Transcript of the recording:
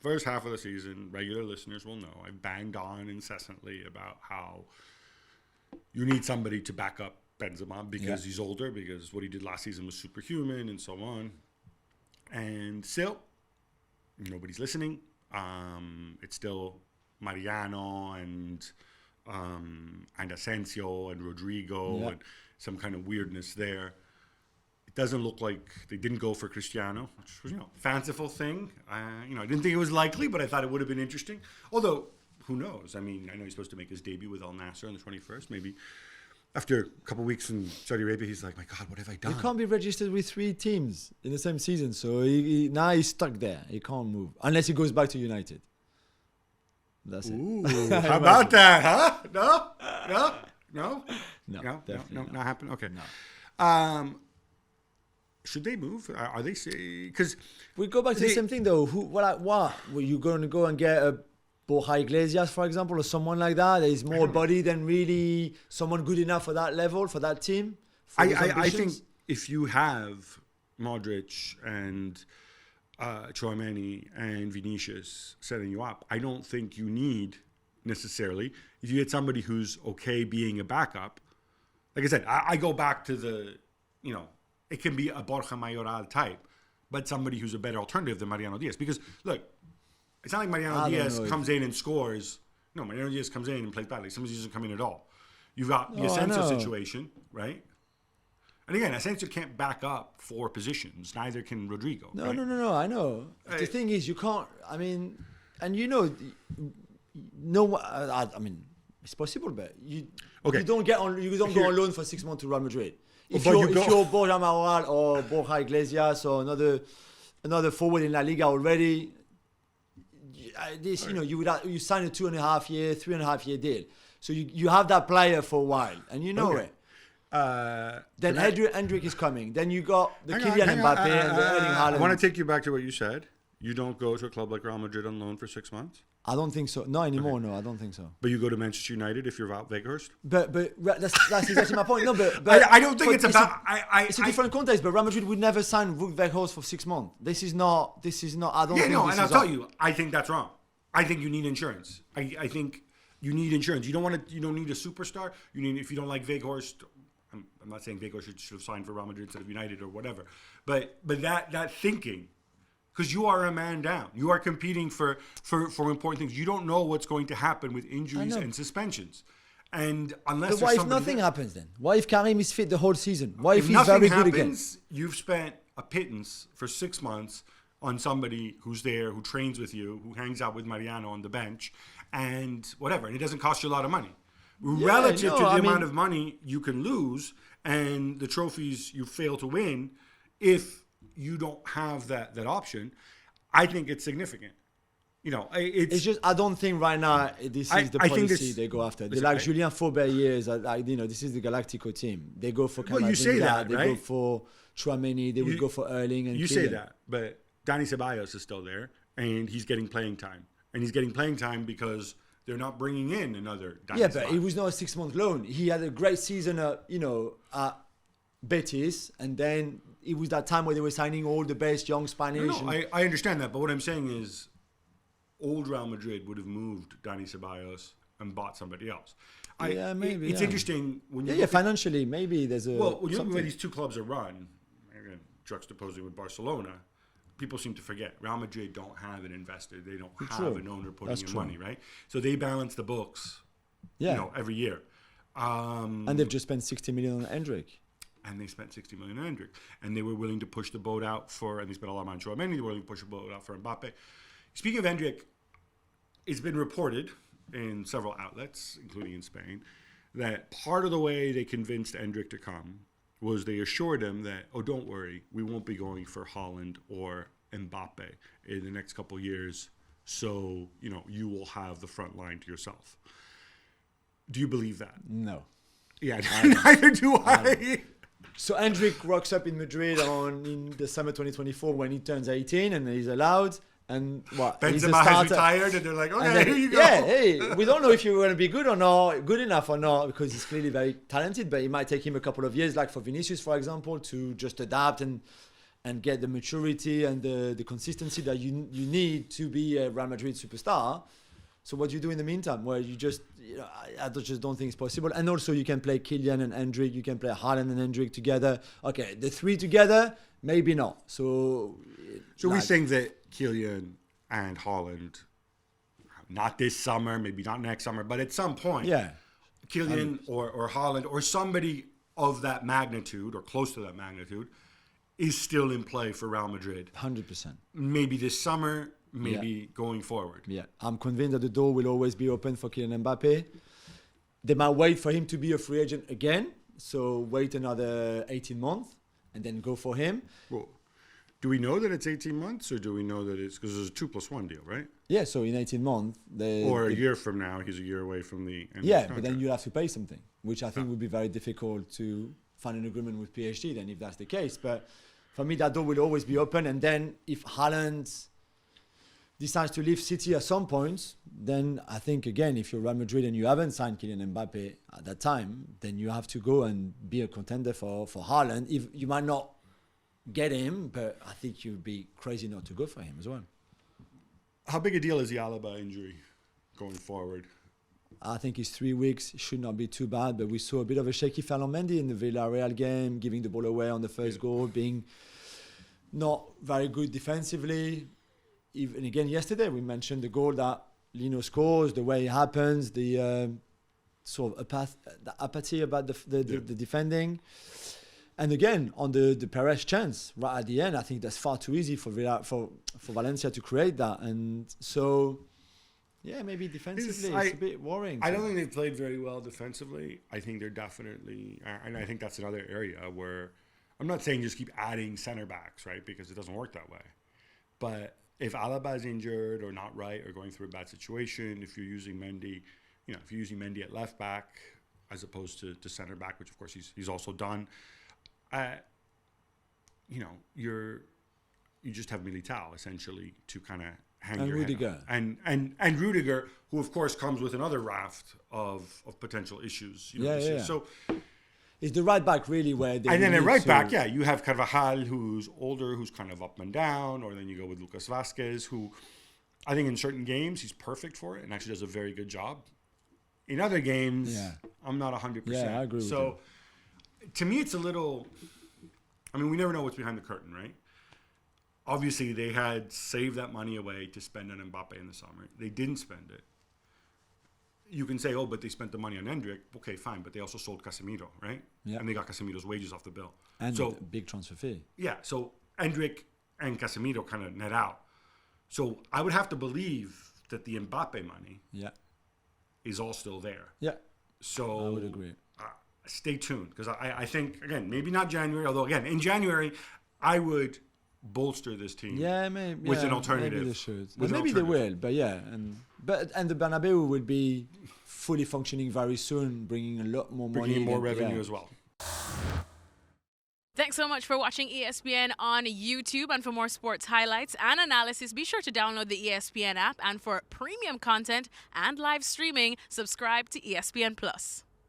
first half of the season, regular listeners will know I banged on incessantly about how you need somebody to back up Benzema because he's older, because what he did last season was superhuman and so on. And still, nobody's listening. It's still Mariano and Asensio and Rodrigo and some kind of weirdness there. It doesn't look like they didn't go for Cristiano, which was, fanciful thing. I didn't think it was likely, but I thought it would have been interesting. Although, who knows? I mean, I know he's supposed to make his debut with Al Nassr on the 21st. Maybe after a couple of weeks in Saudi Arabia, he's like, my God, what have I done? He can't be registered with 3 teams in the same season. So now he's stuck there. He can't move. Unless he goes back to United. That's Ooh, it. How about that, huh? No, not happen. Okay. No. Should they move? Are they say? Because we go back to the same thing though. What? Were you going to go and get a Borja Iglesias, for example, or someone like that? There is more body than really someone good enough for that level, for that team. I think if you have Modric and Tchouaméni and Vinicius setting you up, I don't think you need necessarily, if you get somebody who's okay being a backup. Like I said, I go back to the, it can be a Borja Mayoral type, but somebody who's a better alternative than Mariano Diaz. Because, look, it's not like Mariano Diaz comes in and scores. No, Mariano Diaz comes in and plays badly. Somebody doesn't come in at all. You've got the Asensio situation, right? And again, Asensio can't back up 4 positions. Neither can Rodrigo. No, right? no. I know. The thing is, you can't. I mean, and it's possible, but you don't get on. You don't go on loan for 6 months to Real Madrid. If you're Borja Mayoral or Borja Iglesias or another forward in La Liga already, you sign a 2.5 year, 3.5 year deal. So you have that player for a while, and you know it. Then Hendrik is coming. Then you got the Kylian Mbappe and the Erling Haaland. I want to take you back to what you said. You don't go to a club like Real Madrid on loan for 6 months? I don't think so. Not anymore. Okay. No, I don't think so. But you go to Manchester United if you're Wout Weghorst? But that's exactly my point. No, but I don't think it's about. It's a different context. But Real Madrid would never sign Wout Weghorst for 6 months. This is not. I don't. Yeah, no, and I'll tell you, I think that's wrong. I think you need insurance. I think you need insurance. You don't want to. You don't need a superstar. You need, if you don't like Weghorst. I'm not saying Weghorst should have signed for Real Madrid instead of United or whatever. But that thinking. Because you are a man down. You are competing for important things. You don't know what's going to happen with injuries and suspensions. And unless but why if nothing happens then? Why if Karim is fit the whole season? Why if he's very good again? You've spent a pittance for 6 months on somebody who's there, who trains with you, who hangs out with Mariano on the bench, and whatever. And it doesn't cost you a lot of money. Relative to the amount of money you can lose and the trophies you fail to win, if you don't have that option, I think it's significant. It's just, I don't think right now this is the policy they go after. They're like Julien Faubert years, this is the Galactico team. They go for Camavinga, you say that, they right? go for Tchouaméni, they would go for Erling and you Kylian. say that, but Dani Ceballos is still there, and he's getting playing time. And he's getting playing time because they're not bringing in another Dani Ceballos. But it was not a 6 month loan. He had a great season at Betis, and then it was that time where they were signing all the best young Spanish. No, I understand that, but what I'm saying is, old Real Madrid would have moved Dani Ceballos and bought somebody else. Maybe. It's interesting when you financially maybe there's a. Well, when you look at where these two clubs are run, again, juxtaposing with Barcelona, people seem to forget Real Madrid don't have an investor. They don't have an owner putting in money, right? So they balance the books, every year. And they've just spent 60 million on Hendrik. And they spent 60 million on Hendrik. And they were willing to push the boat out and they spent a lot of money on Tchouaméni. They were willing to push the boat out for Mbappe. Speaking of Hendrik, it's been reported in several outlets, including in Spain, that part of the way they convinced Hendrik to come was they assured him that, don't worry, we won't be going for Haaland or Mbappe in the next couple of years, so, you will have the front line to yourself. Do you believe that? No. Yeah, neither do I. So Hendrik rocks up in Madrid in December 2024 when he turns 18 and he's allowed. And what? Benzema has retired and they're like, okay, here you go. Yeah, hey, we don't know if you're going to be good enough or not, because he's clearly very talented, but it might take him a couple of years, like for Vinicius, for example, to just adapt and and get the maturity and the consistency that you need to be a Real Madrid superstar. So what do you do in the meantime? Well, you just, I just don't think it's possible. And also you can play Kylian and Endrick, you can play Haaland and Endrick together. Okay, the three together, maybe not. So we think that Kylian and Haaland, not this summer, maybe not next summer, but at some point, Kylian or Haaland or somebody of that magnitude or close to that magnitude is still in play for Real Madrid. 100%. Maybe this summer, maybe going forward. Yeah, I'm convinced that the door will always be open for Kylian Mbappe. They might wait for him to be a free agent again, so wait another 18 months and then go for him. Well, do we know that it's 18 months or do we know that it's, because there's a 2+1 deal, right? Yeah, so in 18 months. Or a year from now, he's a year away from the end Yeah, of the but then you have to pay something, which I think would be very difficult to find an agreement with PSG then if that's the case. But for me, that door will always be open. And then if Haaland decides to leave City at some point, then I think, again, if you're Real Madrid and you haven't signed Kylian Mbappe at that time, then you have to go and be a contender for Haaland. If you might not get him, but I think you'd be crazy not to go for him as well. How big a deal is the Alaba injury going forward? I think it's 3 weeks. It should not be too bad, but we saw a bit of a shaky Ferland Mendy in the Villarreal game, giving the ball away on the first goal, being not very good defensively. Even again yesterday, we mentioned the goal that Lino scores, the way it happens, the sort of the apathy about the defending. And again, on the Perez chance right at the end, I think that's far too easy for Valencia to create that. And so, yeah, maybe defensively it's a bit worrying. I don't think they've played very well defensively. I think they're definitely, and I think that's another area where I'm not saying just keep adding center backs, right? Because it doesn't work that way. But if Alaba is injured or not right or going through a bad situation, if you're using Mendy, if you're using Mendy at left back as opposed to center back, which of course he's also done, you just have Militao essentially to kind of hang your Rudiger. Head on. And Rudiger, who of course comes with another raft of potential issues. So is the right back really where they? And then at right back, you have Carvajal, who's older, who's kind of up and down, or then you go with Lucas Vázquez, who I think in certain games he's perfect for it and actually does a very good job. In other games, I'm not 100%. Yeah, I agree with you. To me, it's a little. I mean, we never know what's behind the curtain, right? Obviously, they had saved that money away to spend on Mbappe in the summer. They didn't spend it. You can say, but they spent the money on Endrick. Okay, fine, but they also sold Casemiro, right? Yeah. And they got Casemiro's wages off the bill. And a big transfer fee. Yeah, so Endrick and Casemiro kind of net out. So I would have to believe that the Mbappe money is all still there. Yeah, so I would agree. Stay tuned, because I think, again, maybe not January, although, again, in January, I would bolster this team with an alternative. Maybe they should. And maybe they will, but and the Bernabeu will be fully functioning very soon, bringing a lot more money. Bringing more revenue as well. Thanks so much for watching ESPN on YouTube. And for more sports highlights and analysis, be sure to download the ESPN app. And for premium content and live streaming, subscribe to ESPN Plus.